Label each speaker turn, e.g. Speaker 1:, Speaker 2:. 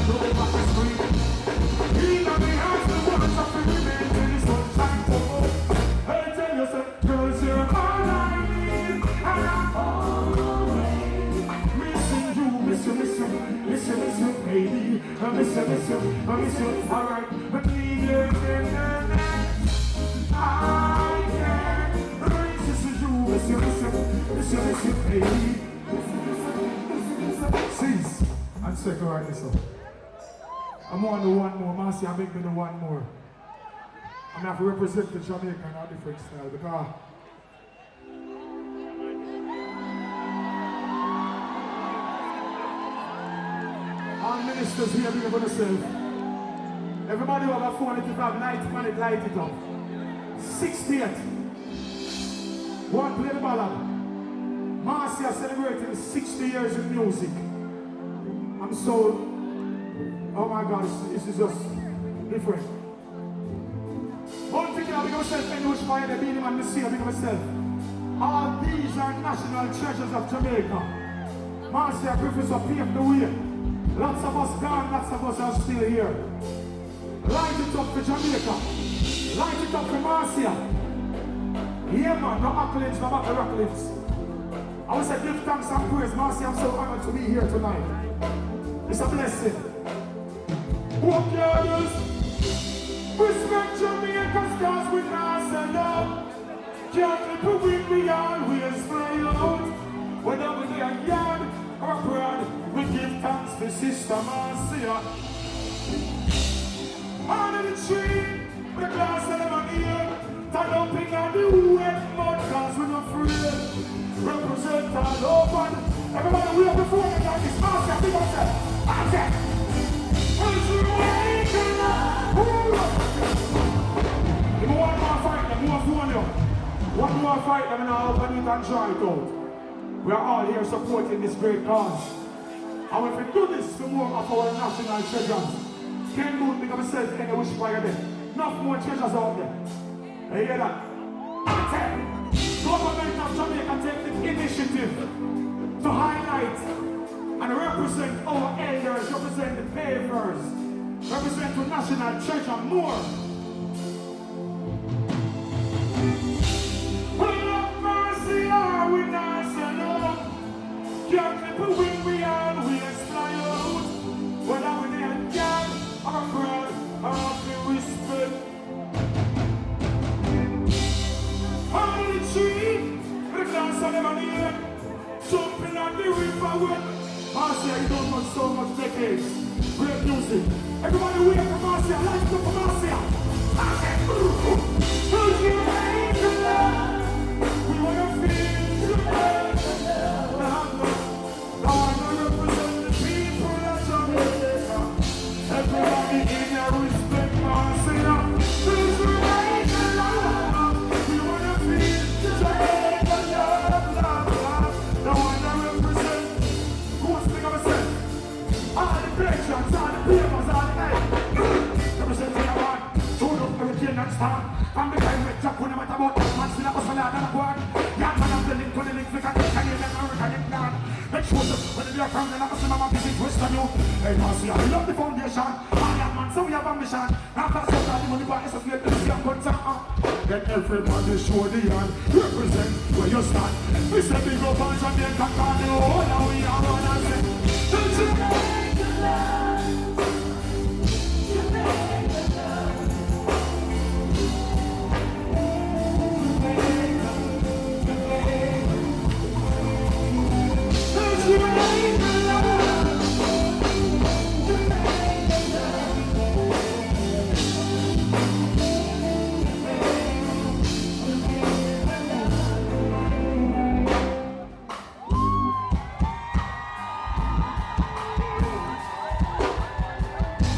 Speaker 1: blow back the screen. He got me hands the words of the remain till the sunshine come up. Hey, tell yourself, girls, you're all I need, and I'm always missing you, miss you, miss you, miss you, miss you, baby. I miss you, miss you, I miss you. All right, but need you again. I can't resist you, miss you, miss you, miss you, miss you, baby. Cease and second right this up. I'm on the one more, Marcia, I make me the one more. I'm going to have to represent the Jamaican in a different style because all ministers here big for themselves. Everybody who have a phone, if you have light on it, light it up. 68. One play the ballad. Marcia celebrating 60 years in music. I'm so, oh my God, this is just different. One thing I'll be myself, and which fire the beating and the sea, I'll be myself. All these are national treasures of Jamaica. Marcia Griffiths have paved the way. Lots of us gone, lots of us are still here. Light it up for Jamaica. Light it up for Marcia. Yeah man, no accolades, no matter accolades. I want to give thanks and praise. Marcia, I'm so honored to be here tonight. It's a blessing. What girls? Respect Jamaica's stars with us and love. Can't live with we always fly out. Whether we get young or proud, we give thanks to Sister Marcia. Under the tree, the glass of them here. Turn up in the wet mud, cause we're not afraid. Represent all over. Everybody, we have the phone like this. Marcia, big up there. Marcia! If you want more fight them, more phone you. One more fight them and I'll open it and try it out. We are all here supporting this great cause. And if we do this to more of our national treasures, can't do it because myself and I wish fire them. Enough more treasures out there. You hear that? Government of Jamaica take the initiative to highlight and represent our elders, represent the pavers, represent the national treasure more. We love mercy, are we nice enough? Can't live when we always fly out. Whether we need young or proud or the respect. On the tree, the dance on the here, jumping on the river well. Marcia, you don't want so much decades. Great music. Everybody wait for Marcia, light up for Marcia. Who's your angel? We want to feel together. I want to represent the people of Jamaica. Everybody in your respect, Marcia. Who's your angel? We want to feel Jamaica, love, love, love. I want to represent. Who wants to think of myself? All the pictures, all the papers, all the night. Representing a one, shoot up hurricane and storm. From the time we jump when I'm at about that man, still a person out and a one. Yeah, man, I'm the link to the link, we can take a name and American in plan. Make sure that when they're from the last time I'm busy twist on you. Hey, Marcia, we love the foundation. All that man, so we have ambition. After some time, the money back is a slave, the young guns are. Then everybody show the hand, represent where you stand. We say big up on Jamaica, and the whole of we are one and say.